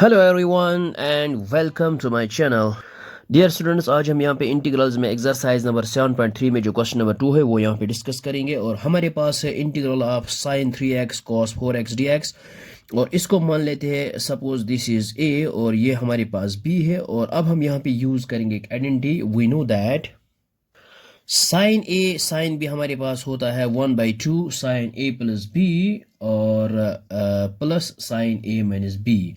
Hello everyone and welcome to my channel. Dear students, आज हम यहाँ पे इंटीग्रल्स में एक्सरसाइज नंबर 7.3 में जो क्वेश्चन नंबर 2 है वो यहाँ पे डिस्कस करेंगे। और हमारे पास है integral of sine 3x cos 4x dx। और इसको मान लेते हैं सपोज दिस इज a और ये हमारे पास b है। और अब हम यहाँ पे यूज करेंगे एक identity. We know that sine B हमारे पास होता है 1/2 साइन ए प्लस बी और plus sine A minus B.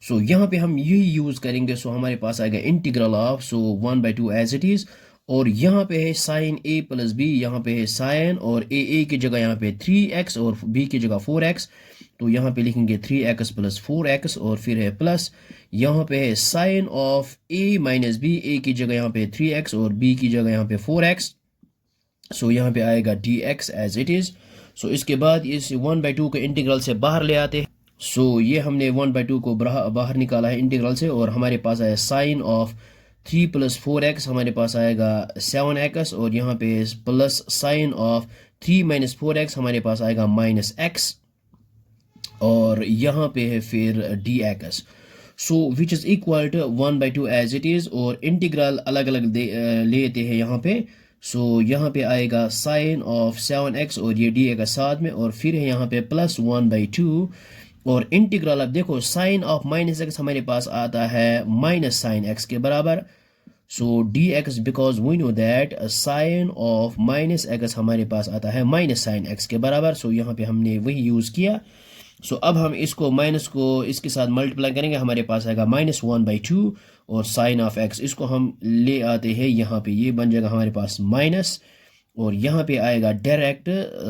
So यहाँ पे हम यही यूज करेंगे। सो हमारे पास आएगा integral of 1/2 as it is. और यहाँ पे है साइन ए प्लस बी, यहाँ पे है साइन और ए की जगह यहाँ पे 3x और b की जगह 4x। तो यहाँ पे लिखेंगे 3x प्लस 4x और फिर है प्लस यहाँ पे है sign of a minus B, A की जगह यहाँ पे 3x और b की जगह यहाँ पे 4x। सो यहाँ पे आएगा dx एज इट इज। सो इसके बाद इस 1/2 के इंटीग्रल से बाहर ले आते हैं। सो ये हमने 1/2 को बाहर निकाला है इंटीग्रल से और हमारे पास आया साइन ऑफ 3 प्लस 4x, हमारे पास आएगा 7x। और यहाँ पे plus sign of 3 minus 4x, हमारे पास आएगा माइनस x। और यहाँ पे है फिर dx। So which is equal to 1/2 as it is. और इंटीग्रल अलग अलग लेते हैं यहाँ पे। सो यहाँ पे आएगा साइन ऑफ 7x और ये dx साथ में और फिर है यहाँ पे प्लस 1/2। और इंटीग्रल अब देखो साइन ऑफ माइनस x हमारे पास आता है माइनस साइन x के बराबर। So dx because we know that sine of minus x हमारे पास आता है माइनस साइन x के बराबर। सो यहाँ पे हमने वही यूज किया। सो अब हम इसको माइनस को इसके साथ मल्टीप्लाई करेंगे, हमारे पास आएगा -1/2 और साइन ऑफ x इसको हम ले आते हैं यहाँ पे, ये बन जाएगा हमारे पास माइनस और यहाँ पे आएगा direct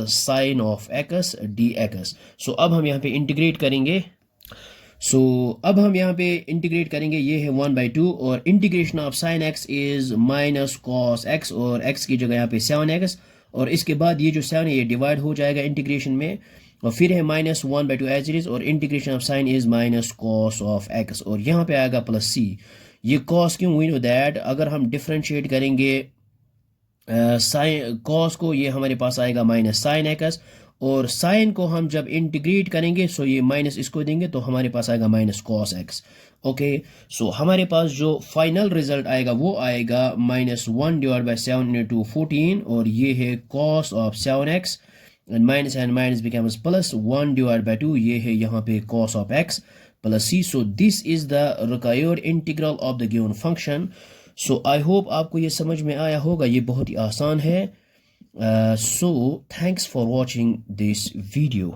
sine of x dx। So अब हम यहाँ पे इंटीग्रेट करेंगे। अब हम यहाँ पे इंटीग्रेट करेंगे, ये है 1/2 और integration of sine x is minus cos x और x की जगह यहाँ पे 7x। और इसके बाद ये जो 7 है ये डिवाइड हो जाएगा इंटीग्रेशन में और फिर है -1/2 एज इट इज और integration of sine is minus cos of x और यहाँ पे आएगा प्लस c। ये कॉस क्यों, वी नो दैट अगर हम डिफ्रेंशिएट करेंगे साइन कॉस को, ये हमारे पास आएगा माइनस साइन x। और साइन को हम जब इंटीग्रेट करेंगे सो ये माइनस इसको देंगे तो हमारे पास आएगा माइनस कॉस x। ओके, सो हमारे पास जो फाइनल रिजल्ट आएगा वो आएगा -1/7 × 14 और ये है cos of 7x and minus becomes plus 1/2, ये है यहाँ पे cos of x plus c। so this is the required integral of the given function। so I hope आपको ये समझ में आया होगा, ये बहुत ही आसान है। so thanks for watching this video।